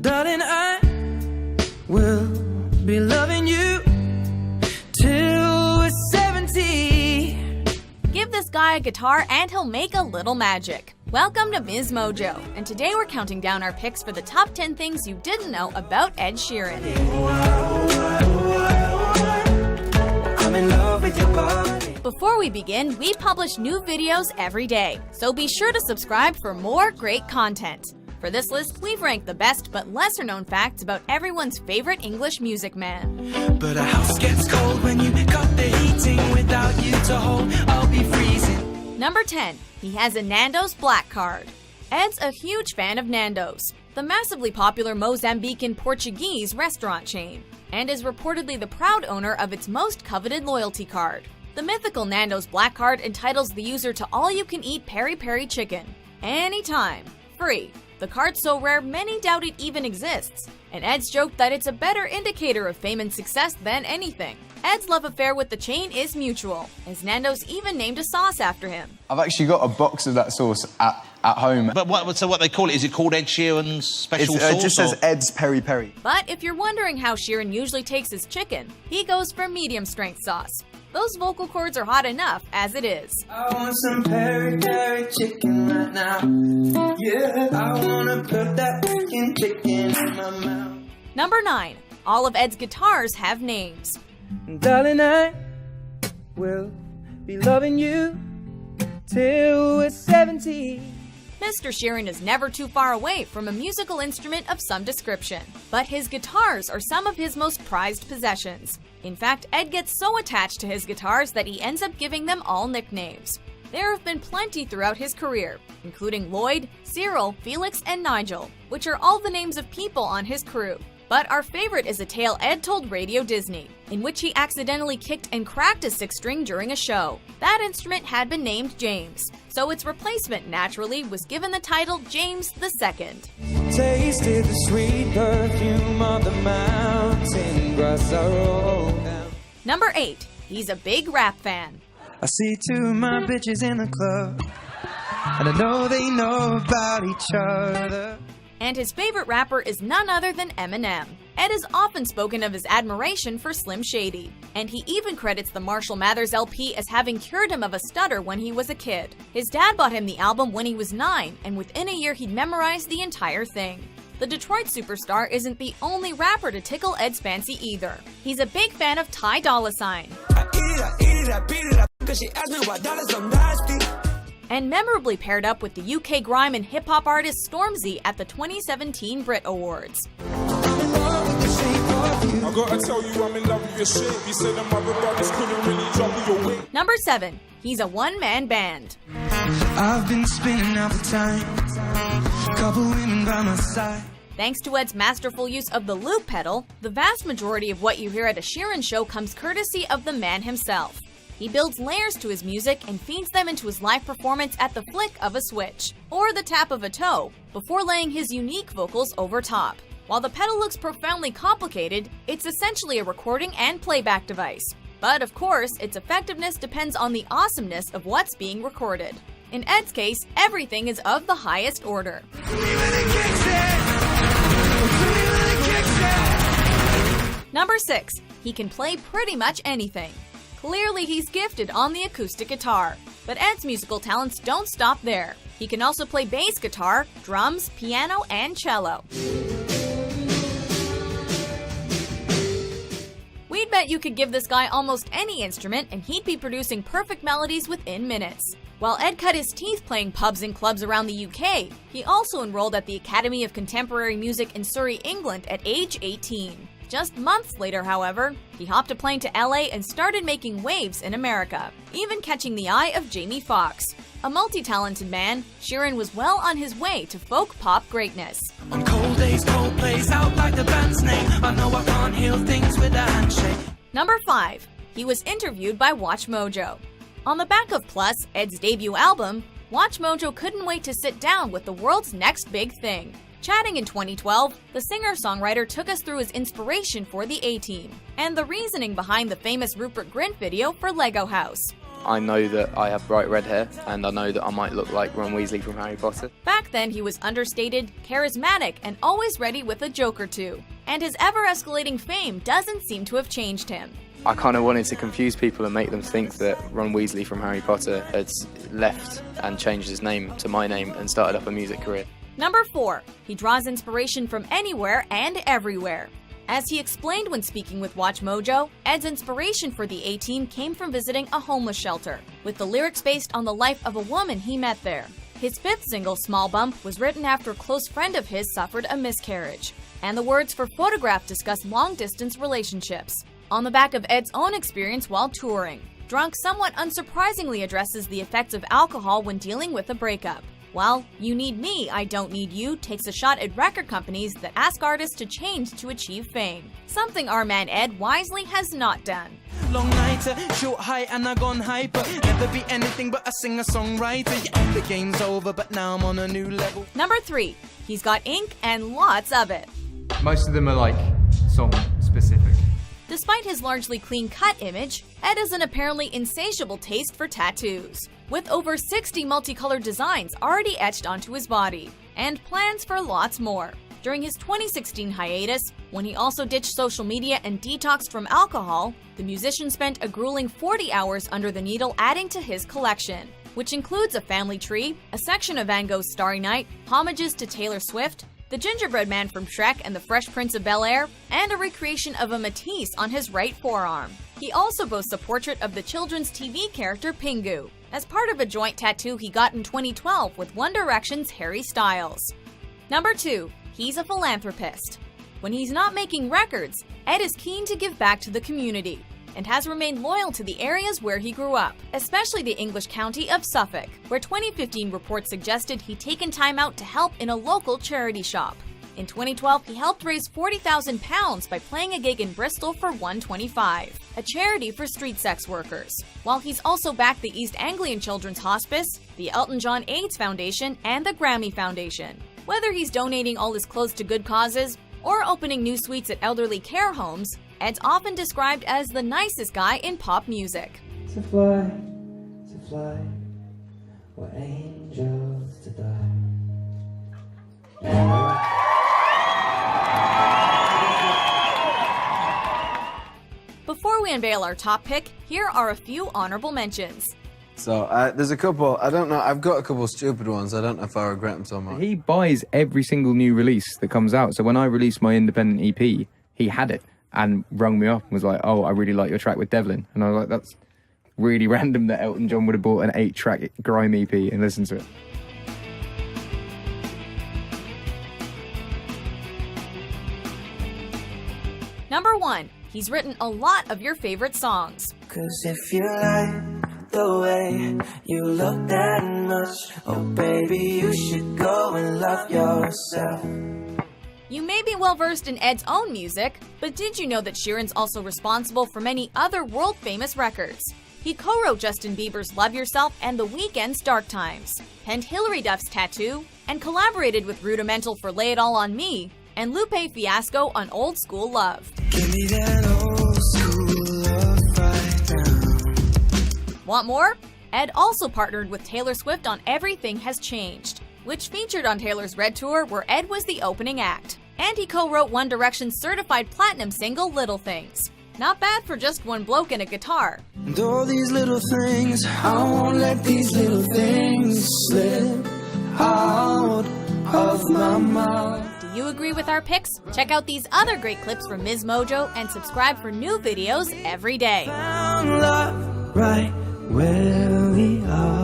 Darling, I will be loving you till we're 70. Give this guy a guitar and he'll make a little magic. Welcome to Ms. Mojo, and today we're counting down our picks for the top 10 things you didn't know about Ed Sheeran. I'm in love with your body. Before we begin, we publish new videos every day, so be sure to subscribe for more great content. For this list, we've ranked the best but lesser known facts about everyone's favorite English music man. But a house gets cold when you cut the heating. Without you to hold, I'll be freezing. Number 10. He has a Nando's black card. Ed's a huge fan of Nando's, the massively popular Mozambican Portuguese restaurant chain, and is reportedly the proud owner of its most coveted loyalty card. The mythical Nando's black card entitles the user to all-you-can-eat peri-peri chicken, anytime, free. The card's so rare many doubt it even exists, and Ed's joked that it's a better indicator of fame and success than anything. Ed's love affair with the chain is mutual, as Nando's even named a sauce after him. I've actually got a box of that sauce at home. But what they call it, is it called Ed Sheeran's special sauce? It just says Ed's Peri Peri. But if you're wondering how Sheeran usually takes his chicken, he goes for medium-strength sauce. Those vocal cords are hot enough as it is. I want some peri-peri chicken right now. Yeah, I wanna put that freaking chicken in my mouth. Number 9. All of Ed's guitars have names. Darling, I will be loving you till we're 70. Mr. Sheeran is never too far away from a musical instrument of some description, but his guitars are some of his most prized possessions. In fact, Ed gets so attached to his guitars that he ends up giving them all nicknames. There have been plenty throughout his career, including Lloyd, Cyril, Felix, and Nigel, which are all the names of people on his crew. But our favorite is a tale Ed told Radio Disney, in which he accidentally kicked and cracked a 6-string during a show. That instrument had been named James, so its replacement naturally was given the title James II. Tasted the sweet perfume of the mountain grass I rolled down. Number 8. He's a big rap fan. I see two of my bitches in the club, and I know they know about each other. And his favorite rapper is none other than Eminem. Ed has often spoken of his admiration for Slim Shady, and he even credits the Marshall Mathers LP as having cured him of a stutter when he was a kid. His dad bought him the album when he was 9, and within a year he'd memorized the entire thing. The Detroit superstar isn't the only rapper to tickle Ed's fancy either. He's a big fan of Ty Dolla $ign. And memorably paired up with the UK grime and hip-hop artist Stormzy at the 2017 Brit Awards. I gotta tell you I'm in love with your shit. You said them other brothers couldn't really drop your wing. Number 7. He's a one-man band. I've been spinning out the time, couple women by my side. Thanks to Ed's masterful use of the loop pedal, the vast majority of what you hear at a Sheeran show comes courtesy of the man himself. He builds layers to his music and feeds them into his live performance at the flick of a switch, or the tap of a toe, before laying his unique vocals over top. While the pedal looks profoundly complicated, it's essentially a recording and playback device. But of course, its effectiveness depends on the awesomeness of what's being recorded. In Ed's case, everything is of the highest order. Number 6. He can play pretty much anything. Clearly, he's gifted on the acoustic guitar. But Ed's musical talents don't stop there. He can also play bass guitar, drums, piano, and cello. We'd bet you could give this guy almost any instrument and he'd be producing perfect melodies within minutes. While Ed cut his teeth playing pubs and clubs around the UK, he also enrolled at the Academy of Contemporary Music in Surrey, England at age 18. Just months later, however, he hopped a plane to LA and started making waves in America, even catching the eye of Jamie Foxx. A multi-talented man, Sheeran was well on his way to folk pop greatness. On cold days, cold plays out like the band's name. I know I can't heal things with a handshake. Number 5. He was interviewed by Watch Mojo. On the back of Plus, Ed's debut album, Watch Mojo couldn't wait to sit down with the world's next big thing. Chatting in 2012, the singer-songwriter took us through his inspiration for the A-Team, and the reasoning behind the famous Rupert Grint video for Lego House. I know that I have bright red hair, and I know that I might look like Ron Weasley from Harry Potter. Back then, he was understated, charismatic, and always ready with a joke or two. And his ever-escalating fame doesn't seem to have changed him. I kind of wanted to confuse people and make them think that Ron Weasley from Harry Potter had left and changed his name to my name and started up a music career. Number 4. He draws inspiration from anywhere and everywhere. As he explained when speaking with Watch Mojo, Ed's inspiration for the A-Team came from visiting a homeless shelter, with the lyrics based on the life of a woman he met there. His 5th single, Small Bump, was written after a close friend of his suffered a miscarriage. And the words for Photograph discuss long-distance relationships, on the back of Ed's own experience while touring. Drunk somewhat unsurprisingly addresses the effects of alcohol when dealing with a breakup. While You Need Me, I Don't Need You takes a shot at record companies that ask artists to change to achieve fame, something our man Ed wisely has not done. Long night, short high and I gone hyper. Never be anything but a singer-songwriter. Yeah, the game's over, but now I'm on a new level. Number 3. He's got ink and lots of it. Most of them are like song specific. Despite his largely clean-cut image, Ed has an apparently insatiable taste for tattoos, with over 60 multicolored designs already etched onto his body, and plans for lots more. During his 2016 hiatus, when he also ditched social media and detoxed from alcohol, the musician spent a grueling 40 hours under the needle adding to his collection, which includes a family tree, a section of Van Gogh's Starry Night, homages to Taylor Swift, the gingerbread man from Shrek and the Fresh Prince of Bel-Air, and a recreation of a Matisse on his right forearm. He also boasts a portrait of the children's TV character Pingu, as part of a joint tattoo he got in 2012 with One Direction's Harry Styles. Number 2. He's a philanthropist. When he's not making records, Ed is keen to give back to the community, and has remained loyal to the areas where he grew up, especially the English county of Suffolk, where 2015 reports suggested he'd taken time out to help in a local charity shop. In 2012, he helped raise £40,000 by playing a gig in Bristol for 125, a charity for street sex workers, while he's also backed the East Anglian Children's Hospice, the Elton John AIDS Foundation, and the Grammy Foundation. Whether he's donating all his clothes to good causes, or opening new suites at elderly care homes, Ed's often described as the nicest guy in pop music. To fly, we're angels to die. Before we unveil our top pick, here are a few honorable mentions. So, there's a couple, I don't know, I've got a couple stupid ones, I don't know if I regret them so much. He buys every single new release that comes out. So when I released my independent EP, he had it and rung me up and was like, oh, I really like your track with Devlin. And I was like, that's really random that Elton John would have bought an 8-track grime EP and listened to it. Number 1. He's written a lot of your favorite songs. 'Cause if you like the way you look that much, oh baby, you should go and love yourself. You may be well versed in Ed's own music, but did you know that Sheeran's also responsible for many other world-famous records? He co-wrote Justin Bieber's Love Yourself and The Weeknd's Dark Times, penned Hilary Duff's Tattoo, and collaborated with Rudimental for Lay It All On Me, and Lupe Fiasco on Old School Love. Give me that old school love right now. Want more? Ed also partnered with Taylor Swift on Everything Has Changed, which featured on Taylor's Red Tour, where Ed was the opening act. And he co-wrote One Direction's certified platinum single, Little Things. Not bad for just one bloke and a guitar. And all these little things, I won't let these little things slip out of my mouth. Do you agree with our picks? Check out these other great clips from Ms. Mojo and subscribe for new videos every day. Found love right where we are.